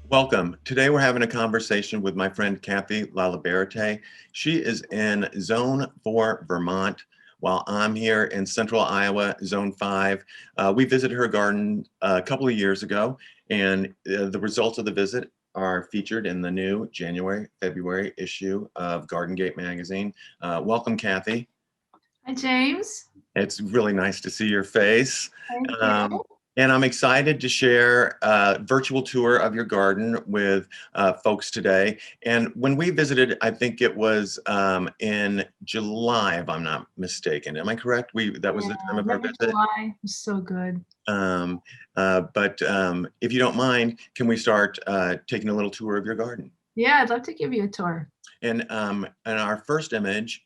Welcome. Today we're having a conversation with my friend Kathy LaLiberte. She is in Zone 4, Vermont, while I'm here in Central Iowa, Zone 5. We visited her garden a couple of years ago, and the results of the visit are featured in the new January-February issue of Garden Gate magazine. Welcome, Kathy. Hi, James. It's really nice to see your face. Thank you. And I'm excited to share a virtual tour of your garden with folks today. And when we visited, I think it was in July, if I'm not mistaken. Am I correct? That was the time of our visit. July was so good. But if you don't mind, can we start taking a little tour of your garden? Yeah, I'd love to give you a tour. And in our first image,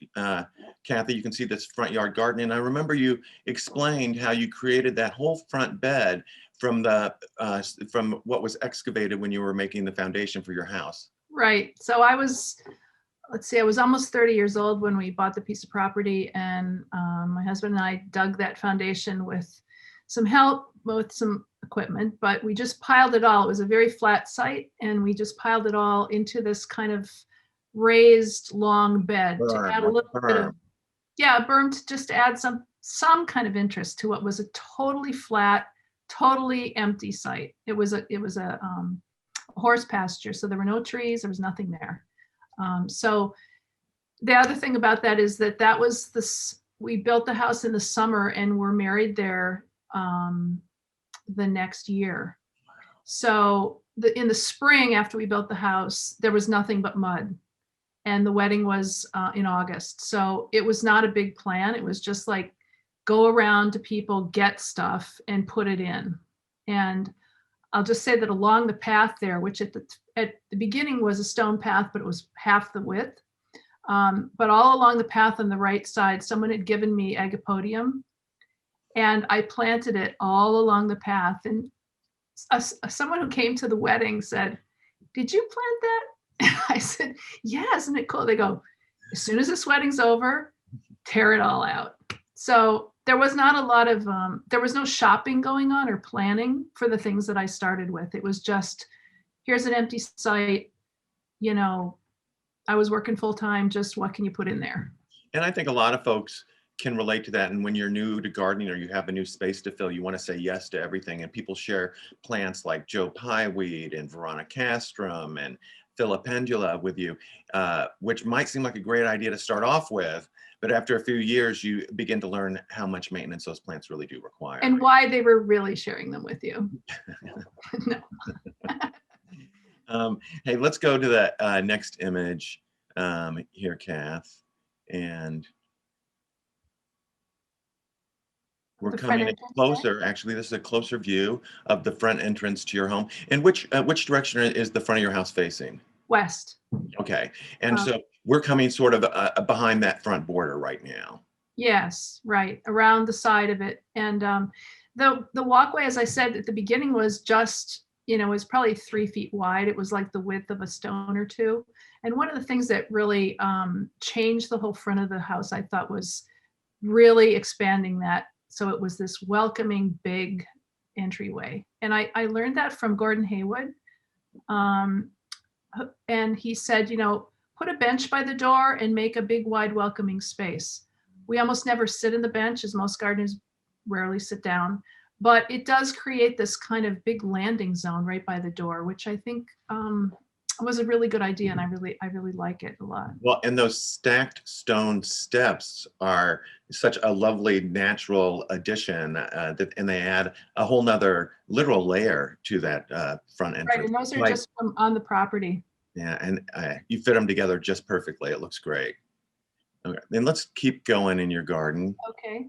Kathy, you can see this front yard garden. And I remember you explained how you created that whole front bed from what was excavated when you were making the foundation for your house. Right. So I was almost 30 years old when we bought the piece of property, and my husband and I dug that foundation with some help, with some equipment, but we just piled it all. It was a very flat site, and we just piled it all into this kind of raised long bed to add a little bit of berm, to just add some kind of interest to what was a totally flat, totally empty site. It was a horse pasture, so there were no trees, there was nothing there. So the other thing about that is that was we built the house in the summer and were married there the next year. So in the spring, after we built the house, there was nothing but mud. And the wedding was in August. So it was not a big plan. It was just like, go around to people, get stuff, and put it in. And I'll just say that along the path there, which at the beginning was a stone path, but it was half the width. But all along the path on the right side, someone had given me agapodium, and I planted it all along the path. And someone who came to the wedding said, "Did you plant that?" I said, "Yeah, isn't it cool?" They go, "As soon as this wedding's over, tear it all out." So there was not a lot of, there was no shopping going on or planning for the things that I started with. It was just, here's an empty site. You know, I was working full time, just what can you put in there? And I think a lot of folks can relate to that. And when you're new to gardening or you have a new space to fill, you want to say yes to everything. And people share plants like Joe Pieweed and Veronicastrum and Filipendula with you, which might seem like a great idea to start off with, but after a few years, you begin to learn how much maintenance those plants really do require. And why they were really sharing them with you. No. Hey, let's go to the next image here, Kath. And we're coming in closer. Actually, this is a closer view of the front entrance to your home. And which direction is the front of your house facing? West. Okay. And so we're coming sort of behind that front border right now. Yes, right, around the side of it. And the walkway, as I said at the beginning, was just, was probably 3 feet wide. It was like the width of a stone or two. And one of the things that really changed the whole front of the house, I thought, was really expanding that. So it was this welcoming, big entryway. And I learned that from Gordon Haywood. And he said, put a bench by the door and make a big, wide, welcoming space. We almost never sit in the bench, as most gardeners rarely sit down, but it does create this kind of big landing zone right by the door, which I think was a really good idea, and I really like it a lot. Well, and those stacked stone steps are such a lovely natural addition, and they add a whole nother literal layer to that front entrance. Right, and those are just from on the property. Yeah, and you fit them together just perfectly. It looks great. Okay, then let's keep going in your garden. Okay.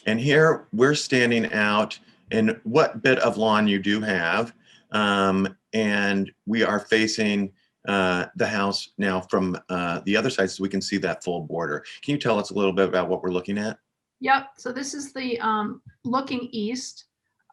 And here we're standing out in what bit of lawn you do have. And we are facing the house now from the other side, so we can see that full border. Can you tell us a little bit about what we're looking at? Yep, so this is the looking east.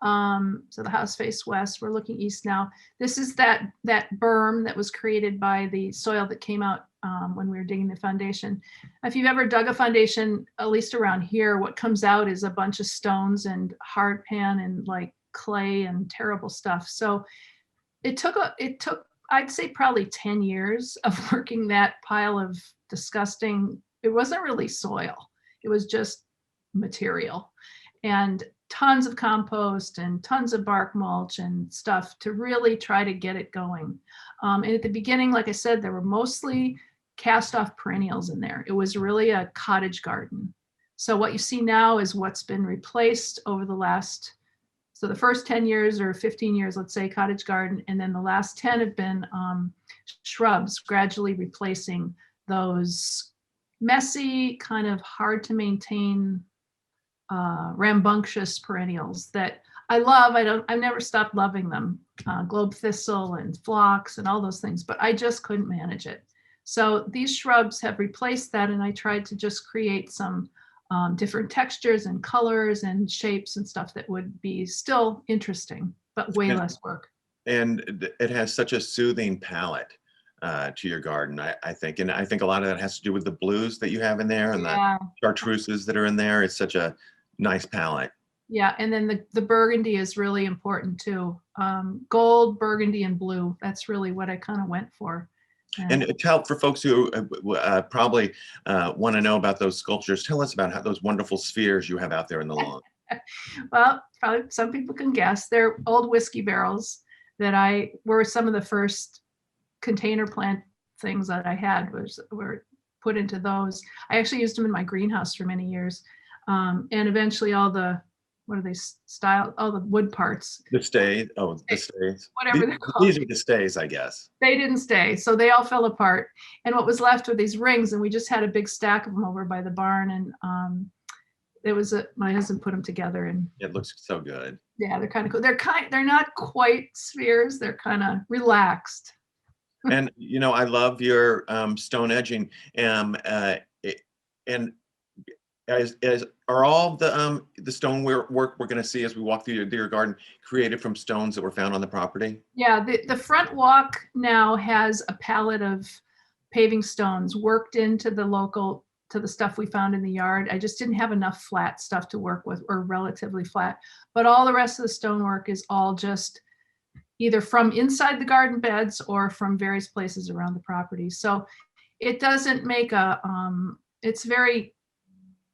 So the house faced west, we're looking east now. This is that berm that was created by the soil that came out when we were digging the foundation. If you've ever dug a foundation, at least around here, what comes out is a bunch of stones and hard pan and like clay and terrible stuff. So it took I'd say probably 10 years of working that pile of disgusting, it wasn't really soil, it was just material, and tons of compost and tons of bark mulch and stuff to really try to get it going. And at the beginning, like I said, there were mostly cast off perennials in there. It was really a cottage garden. So what you see now is what's been replaced over the last, so the first 10 years or 15 years, let's say, cottage garden, and then the last 10 have been shrubs, gradually replacing those messy, kind of hard to maintain, rambunctious perennials that I love. I've never stopped loving them, globe thistle and phlox and all those things, but I just couldn't manage it. So these shrubs have replaced that, and I tried to just create some different textures and colors and shapes and stuff that would be still interesting, but way less work. And it has such a soothing palette to your garden, I think. And I think a lot of that has to do with the blues that you have in there and the chartreuses that are in there. It's such a nice palette. Yeah, and then the burgundy is really important too. Gold, burgundy, and blue. That's really what I kind of went for. And tell, for folks who probably want to know about those sculptures, tell us about how those wonderful spheres you have out there in the lawn. Well, probably some people can guess. They're old whiskey barrels that were some of the first container plant things that I had were put into those. I actually used them in my greenhouse for many years. And eventually all the, what are they style? All the wood parts. The stays. Oh, the stays. Whatever they're called. These are the stays, I guess. They didn't stay, so they all fell apart. And what was left were these rings, and we just had a big stack of them over by the barn. And it was my husband put them together, and it looks so good. Yeah, they're kind of cool. They're not quite spheres. They're kind of relaxed. And I love your stone edging. And are all the stone work we're going to see as we walk through your garden created from stones that were found on the property? Yeah, the front walk now has a palette of paving stones worked into the stuff we found in the yard. I just didn't have enough flat stuff to work with, or relatively flat. But all the rest of the stonework is all just either from inside the garden beds or from various places around the property. So it doesn't make it's very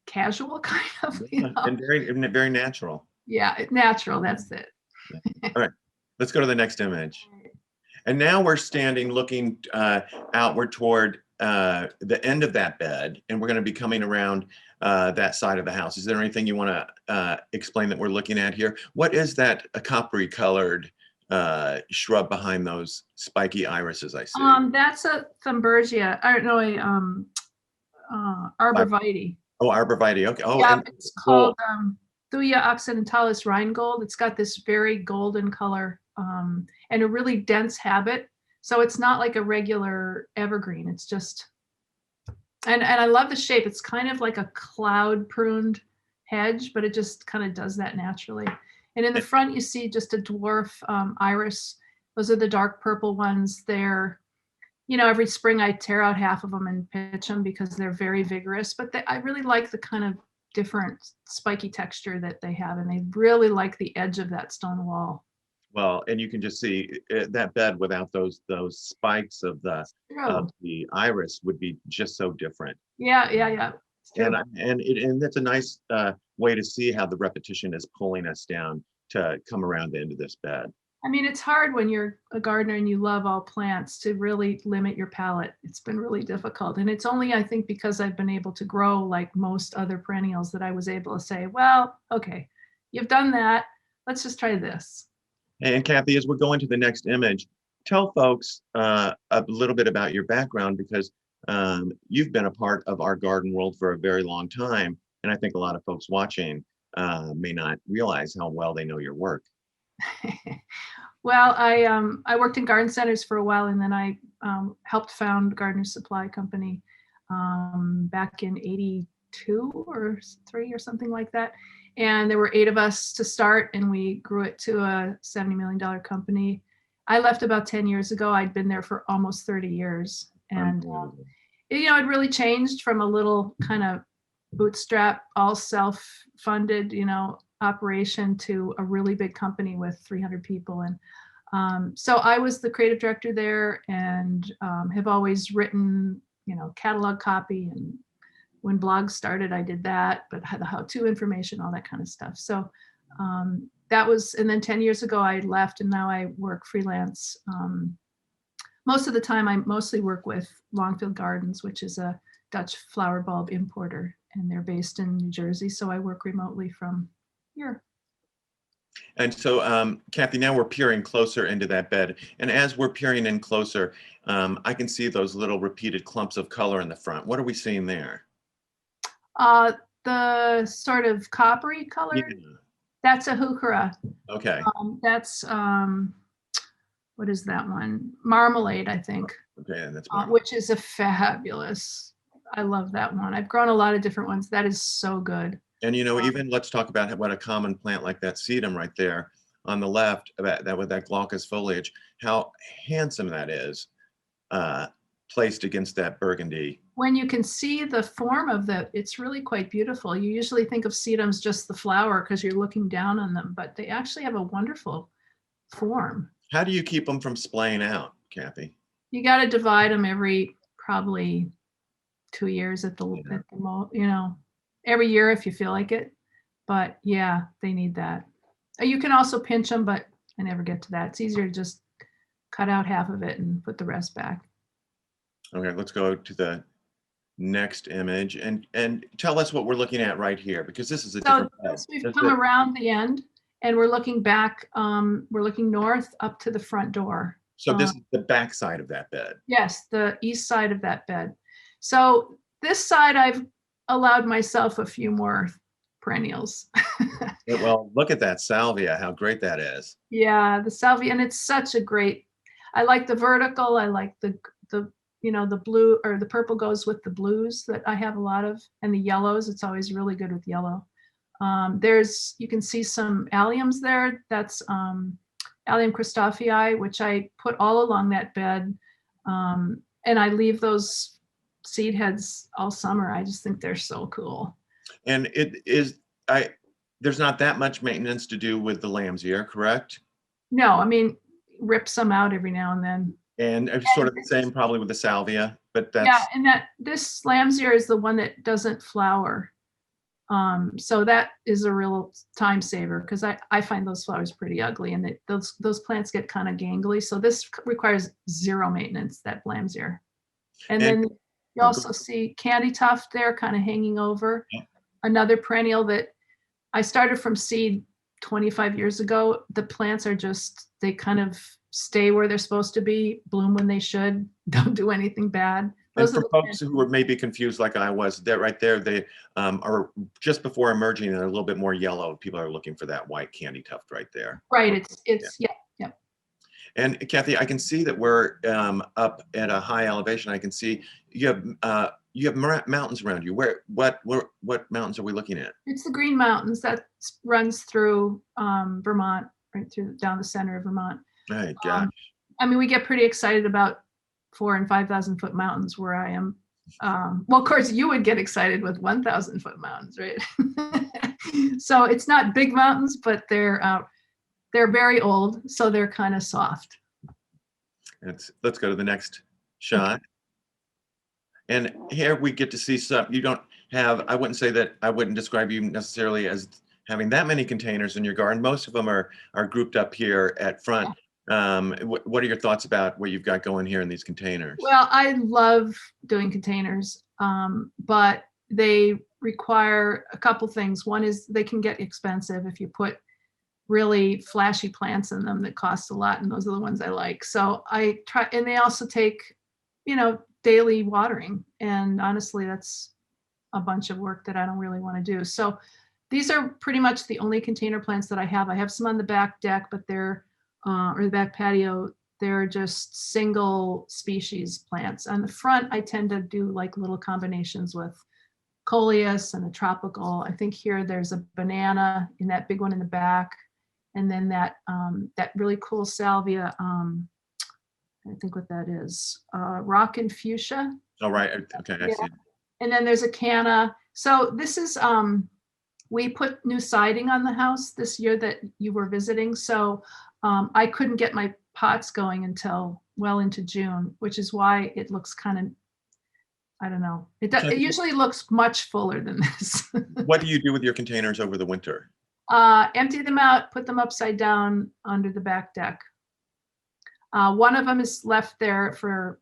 casual, kind of, and very natural. Yeah, natural. That's it. All right, let's go to the next image. And now we're standing looking outward toward the end of that bed, and we're going to be coming around that side of the house. Is there anything you want to explain that we're looking at here? What is that coppery colored shrub behind those spiky irises I see? That's a Thunbergia. I don't know, arborvitae. Oh, arborvitae. Okay. Oh, yeah, and it's called Thuja occidentalis Rheingold. It's got this very golden color and a really dense habit. So it's not like a regular evergreen. It's just, and I love the shape. It's kind of like a cloud pruned hedge, but it just kind of does that naturally. And in the front, you see just a dwarf iris. Those are the dark purple ones. They're, every spring I tear out half of them and pitch them because they're very vigorous, but I really like the kind of different spiky texture that they have, and they really like the edge of that stone wall. Well, and you can just see that bed without those spikes of the iris would be just so different. Yeah. And that's a nice way to see how the repetition is pulling us down to come around the end of this bed. I mean, it's hard when you're a gardener and you love all plants to really limit your palette. It's been really difficult. And it's only, I think, because I've been able to grow like most other perennials that I was able to say, well, okay, you've done that. Let's just try this. And Kathy, as we're going to the next image, tell folks a little bit about your background, because you've been a part of our garden world for a very long time. And I think a lot of folks watching may not realize how well they know your work. Well, I worked in garden centers for a while, and then I helped found Gardener's Supply Company back in '82 or '83 or something like that. And there were 8 of us to start, and we grew it to a $70 million company. I left about 10 years ago. I'd been there for almost 30 years. And it really changed from a little kind of bootstrap, all self-funded, operation to a really big company with 300 people. And so I was the creative director there, and have always written, catalog copy. And when blogs started, I did that, but had the how-to information, all that kind of stuff. So that was, and then 10 years ago I left, and now I work freelance. Most of the time I mostly work with Longfield Gardens, which is a Dutch flower bulb importer, and they're based in New Jersey. So I work remotely from here. And so, Kathy, now we're peering closer into that bed. And as we're peering in closer, I can see those little repeated clumps of color in the front. What are we seeing there? The sort of coppery color, Yeah. that's a heuchera. Okay. That's, what is that one? Marmalade, I think. Okay, and that's Which is a fabulous, I love that one. I've grown a lot of different ones. That is so good. And even let's talk about what a common plant like that sedum right there on the left, that with that glaucous foliage, how handsome that is, placed against that burgundy. When you can see the form of it's really quite beautiful. You usually think of sedums just the flower because you're looking down on them, but they actually have a wonderful form. How do you keep them from splaying out, Kathy? You got to divide them every probably 2 years at the every year if you feel like it. But yeah, they need that. You can also pinch them, but I never get to that. It's easier to just cut out half of it and put the rest back. Okay, let's go to the next image and tell us what we're looking at right here, because this is a different bed. We've come around the end, and we're looking back. We're looking north up to the front door. So this is the back side of that bed. Yes, the east side of that bed. So this side, I've allowed myself a few more perennials. Well, look at that salvia, how great that is. Yeah, the salvia, and it's such a great, I like the vertical. I like the blue, or the purple goes with the blues that I have a lot of, and the yellows. It's always really good with yellow. You can see some alliums there. That's Allium Christophii, which I put all along that bed. And I leave those seed heads all summer. I just think they're so cool. And there's not that much maintenance to do with the lamb's ear, correct? No, I mean, rip some out every now and then. And sort of the same probably with the salvia, but that's. Yeah, and this lamb's ear is the one that doesn't flower. So that is a real time saver, because I find those flowers pretty ugly, and those plants get kind of gangly. So this requires zero maintenance, that lamb's ear. And then you also see candy tuft there kind of hanging over. Yeah. Another perennial that I started from seed 25 years ago. The plants are they kind of stay where they're supposed to be, bloom when they should, don't do anything bad. And for folks who were maybe confused like I was, that right there, they are just before emerging and a little bit more yellow. People are looking for that white candy tuft right there. Right, yeah. And Kathy, I can see that we're up at a high elevation. I can see you have mountains around you. What mountains are we looking at? It's the Green Mountains that runs through Vermont, right through down the center of Vermont. Right, gosh. I mean, we get pretty excited about 4,000 and 5,000 foot mountains where I am. Well, of course, you would get excited with 1,000 foot mountains, right? So it's not big mountains, but they're very old, so they're kind of soft. Let's go to the next shot. And here we get to see some. You don't have. I wouldn't describe you necessarily as having that many containers in your garden. Most of them are grouped up here at front. What are your thoughts about what you've got going here in these containers? Well, I love doing containers, but they require a couple things. One is they can get expensive if you put really flashy plants in them that cost a lot, and those are the ones I like. So I try, and they also take, daily watering, and honestly, that's a bunch of work that I don't really want to do. So these are pretty much the only container plants that I have. I have some on the back deck, but they're or the back patio, they're just single species plants. On the front, I tend to do like little combinations with coleus and a tropical. I think here there's a banana in that big one in the back, and then that really cool salvia. I think what that is, rock and fuchsia. Oh, right. Okay, I see. And then there's a canna. So this is We put new siding on the house this year that you were visiting, so I couldn't get my pots going until well into June, which is why it looks kind of, I don't know. It usually looks much fuller than this. What do you do with your containers over the winter? Empty them out, put them upside down under the back deck. One of them is left there for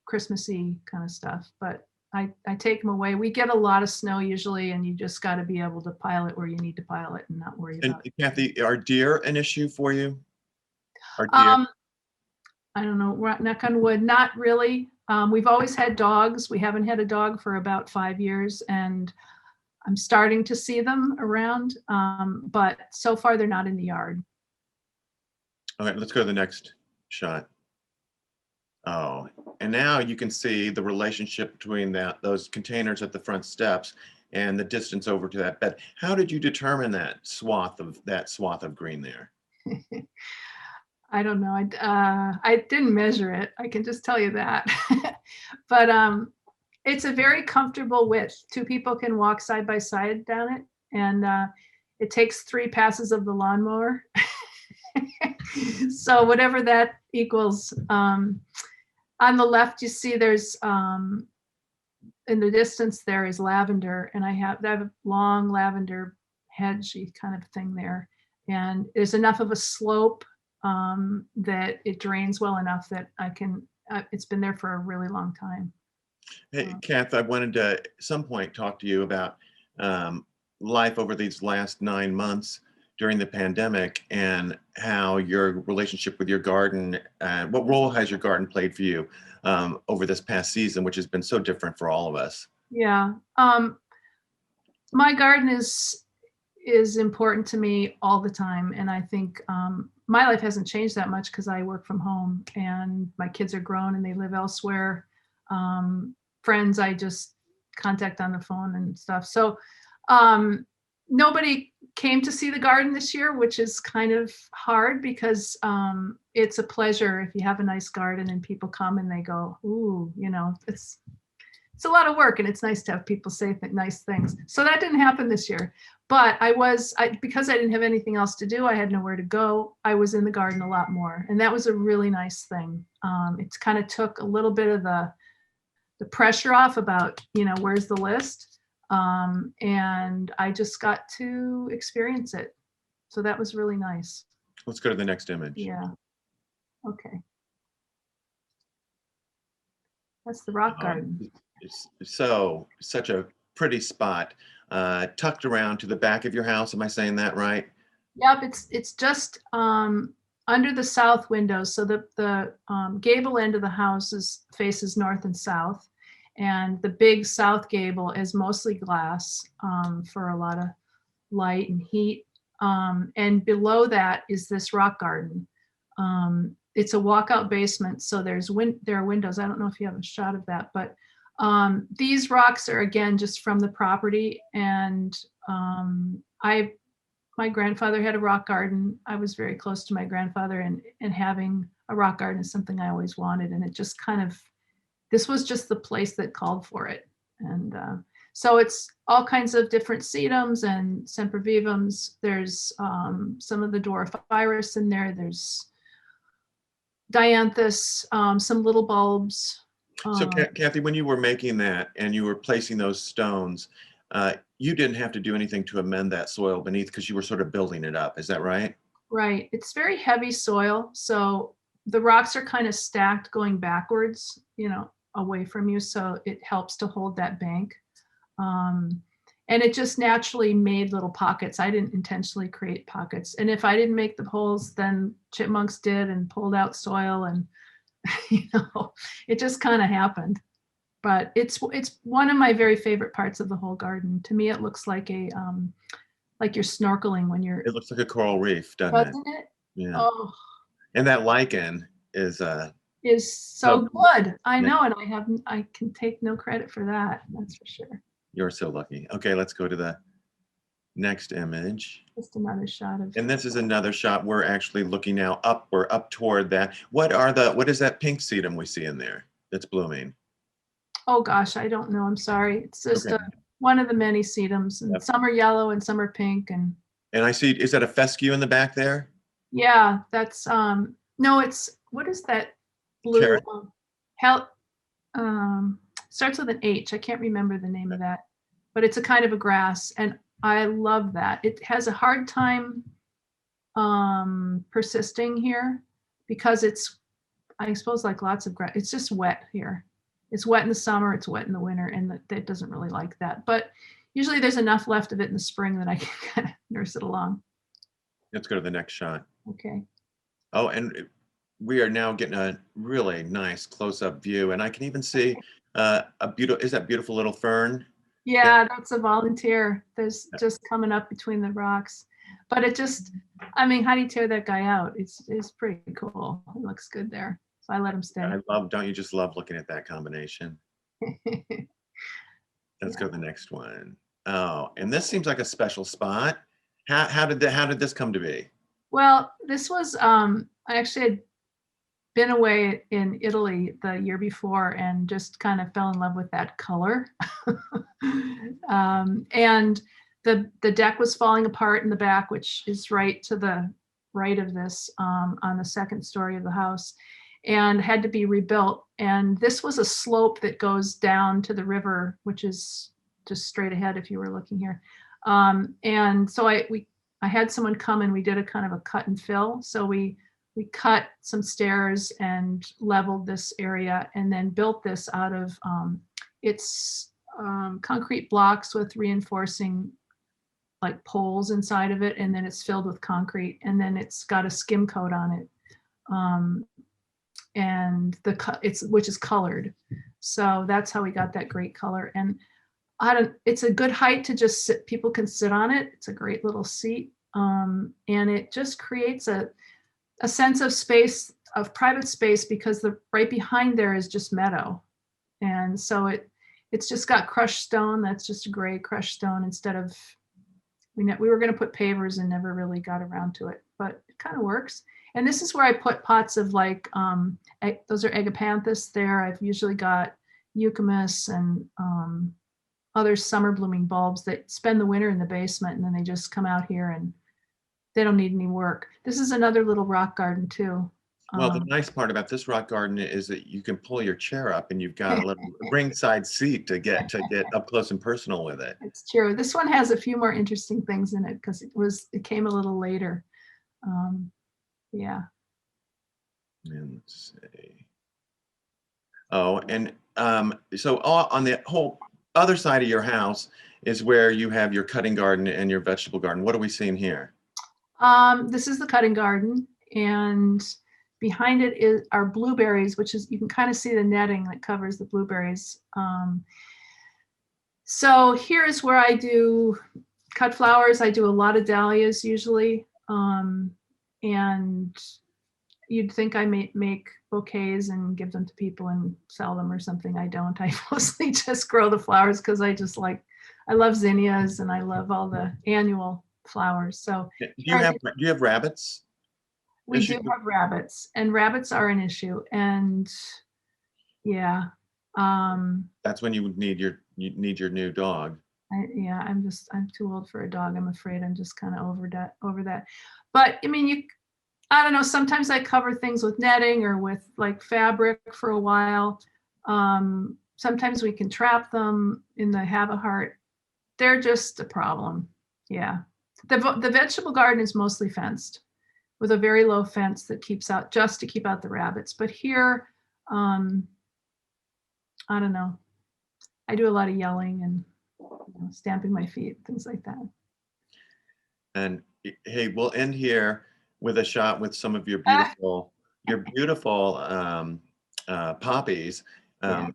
Christmassy kind of stuff, but I take them away. We get a lot of snow usually, and you just got to be able to pile it where you need to pile it and not worry And about it. Kathy, are deer an issue for you? Are deer? I don't know, knock on wood, not really. We've always had dogs. We haven't had a dog for about 5 years, and I'm starting to see them around, but so far they're not in the yard. All right, let's go to the next shot. Oh, and now you can see the relationship between those containers at the front steps and the distance over to that bed. How did you determine that swath of green there? I don't know. I didn't measure it. I can just tell you that. But it's a very comfortable width. Two people can walk side by side down it, and it takes 3 passes of the lawnmower. So whatever that equals. On the left, you see there's in the distance there is lavender, and I have a long lavender hedgy kind of thing there, and there's enough of a slope that it drains well enough that I can. It's been there for a really long time. Hey, Kath, I wanted to at some point talk to you about life over these last 9 months during the pandemic and how your relationship with your garden, what role has your garden played for you over this past season, which has been so different for all of us? Yeah. My garden is important to me all the time. And I think my life hasn't changed that much because I work from home and my kids are grown and they live elsewhere. Friends I just contact on the phone and stuff. So nobody came to see the garden this year, which is kind of hard because it's a pleasure if you have a nice garden and people come and they go, ooh, it's a lot of work and it's nice to have people say nice things. So that didn't happen this year. But because I didn't have anything else to do, I had nowhere to go. I was in the garden a lot more. And that was a really nice thing. It's kind of took a little bit of the pressure off about, where's the list? And I just got to experience it. So that was really nice. Let's go to the next image. Yeah. Okay. That's the rock garden. It's such a pretty spot, tucked around to the back of your house. Am I saying that right? Yep. It's just under the south windows. So the gable end of the house faces north and south. And the big south gable is mostly glass for a lot of light and heat. And below that is this rock garden. It's a walkout basement, so there are windows. I don't know if you have a shot of that, but these rocks are again just from the property. And my grandfather had a rock garden. I was very close to my grandfather, and having a rock garden is something I always wanted. And it just this was just the place that called for it. And so it's all kinds of different sedums and sempervivums. There's some of the dwarf iris in there. There's dianthus, some little bulbs. So Kathy, when you were making that and you were placing those stones, you didn't have to do anything to amend that soil beneath because you were sort of building it up. Is that right? Right. It's very heavy soil. So the rocks are kind of stacked going backwards, away from you. So it helps to hold that bank. And it just naturally made little pockets. I didn't intentionally create pockets. And if I didn't make the holes, then chipmunks did and pulled out soil, and it just kind of happened. But it's one of my very favorite parts of the whole garden. To me, it looks like like you're snorkeling when you're. It looks like a coral reef, doesn't it? Yeah. Oh. And that lichen is so good. I know, and I can take no credit for that. That's for sure. You're so lucky. Okay, let's go to the next image. Just another shot of. And this is another shot. We're actually looking now up. We're up toward that. What is that pink sedum we see in there that's blooming? Oh gosh, I don't know. I'm sorry. It's just okay. one of the many sedums, and Yep. some are yellow and some are pink. And I see, is that a fescue in the back there? yeah, that's no, it's, what is that blue? Carrot? Hell, starts with an H. I can't remember the name of that, but it's a kind of a grass, and I love that. It has a hard time persisting here because it's, I suppose, like lots of grass, it's just wet here. It's wet in the summer, it's wet in the winter, and it doesn't really like that. But usually there's enough left of it in the spring that I can kind of nurse it along. Let's go to the next shot. Okay. Oh, and we are now getting a really nice close-up view, and I can even see a beautiful, is that beautiful little fern? Yeah, that's a volunteer. There's just coming up between the rocks. But it just, I mean, how do you tear that guy out? It's pretty cool. It looks good there. So I let him stay. I love, don't you just love looking at that combination? Let's go to the next one. Oh, and this seems like a special spot. How did this come to be? Well, this was, I actually had been away in Italy the year before and just kind of fell in love with that color. And the deck was falling apart in the back, which is right to the right of this, on the second story of the house, and had to be rebuilt. And this was a slope that goes down to the river, which is just straight ahead if you were looking here. And so I had someone come and we did a kind of a cut and fill. So we cut some stairs and leveled this area and then built this out of it's concrete blocks with reinforcing like poles inside of it, and then it's filled with concrete, and then it's got a skim coat on it, and which is colored. So that's how we got that great color. And it's a good height to just sit, people can sit on it. It's a great little seat, and it just creates a sense of space, of private space, because the right behind there is just meadow. And so it's just got crushed stone. That's just a gray crushed stone instead of, we were going to put pavers and never really got around to it, but it kind of works. And this is where I put pots of like, those are agapanthus there. I've usually got eucalyptus and other summer blooming bulbs that spend the winter in the basement, and then they just come out here and they don't need any work. This is another little rock garden too. Well, the nice part about this rock garden is that you can pull your chair up and you've got a little ringside seat to get up close and personal with it. It's true. This one has a few more interesting things in it because it came a little later. Yeah. And let's see. Oh, and so on the whole other side of your house is where you have your cutting garden and your vegetable garden. What are we seeing here? This is the cutting garden, and behind it are blueberries, which is, you can kind of see the netting that covers the blueberries. So here's where I do cut flowers. I do a lot of dahlias usually, and you'd think I make bouquets and give them to people and sell them or something. I don't. I mostly just grow the flowers because I love zinnias and I love all the annual flowers. So do you have rabbits? We do have rabbits, and rabbits are an issue. And yeah, that's when you would need your new dog. I'm too old for a dog. I'm afraid I'm just kind of over that. But I mean, I don't know. Sometimes I cover things with netting or with like fabric for a while. Sometimes we can trap them in the have-a-heart. They're just a problem. Yeah. The vegetable garden is mostly fenced with a very low fence that keeps out, just to keep out the rabbits. But here, I don't know. I do a lot of yelling and stamping my feet, things like that. And hey, we'll end here with a shot with some of your beautiful poppies. And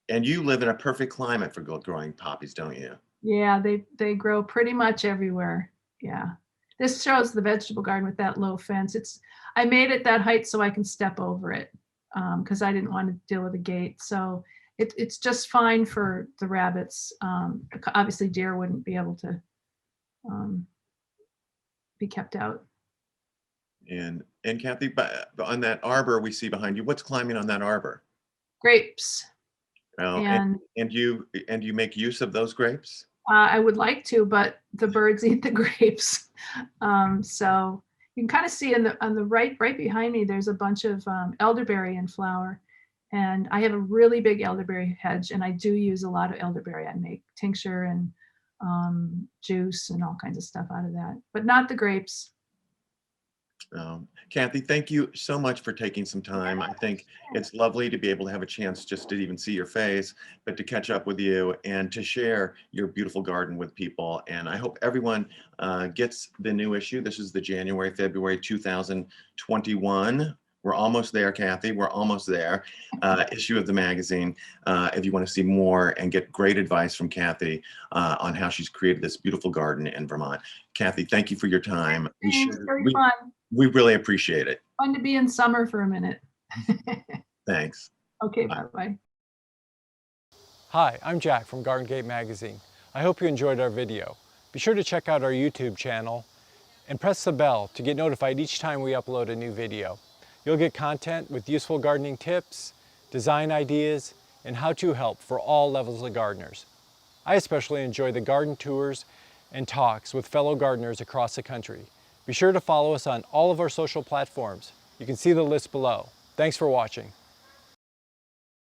you live in a perfect climate for growing poppies, don't you? Yeah, they grow pretty much everywhere. Yeah. This shows the vegetable garden with that low fence. I made it that height so I can step over it, because I didn't want to deal with a gate. So it's just fine for the rabbits. Obviously deer wouldn't be able to be kept out. And Kathy, on that arbor we see behind you, what's climbing on that arbor? Grapes. Oh, And and you make use of those grapes? I would like to, but the birds eat the grapes. So you can kind of see on the right behind me, there's a bunch of elderberry in flower. And I have a really big elderberry hedge, and I do use a lot of elderberry. I make tincture and juice and all kinds of stuff out of that, but not the grapes. Kathy, thank you so much for taking some time. I think it's lovely to be able to have a chance just to even see your face, but to catch up with you and to share your beautiful garden with people. And I hope everyone gets the new issue. This is the February 2021. We're almost there, Kathy. We're almost there. Issue of the magazine. If you want to see more and get great advice from Kathy on how she's created this beautiful garden in Vermont. Kathy, thank you for your time. Thanks, very fun. We really appreciate it. Fun to be in summer for a minute. Thanks. Okay, bye-bye. Hi, I'm Jack from Garden Gate Magazine. I hope you enjoyed our video. Be sure to check out our YouTube channel and press the bell to get notified each time we upload a new video. You'll get content with useful gardening tips, design ideas, and how-to help for all levels of gardeners. I especially enjoy the garden tours and talks with fellow gardeners across the country. Be sure to follow us on all of our social platforms. You can see the list below. Thanks for watching.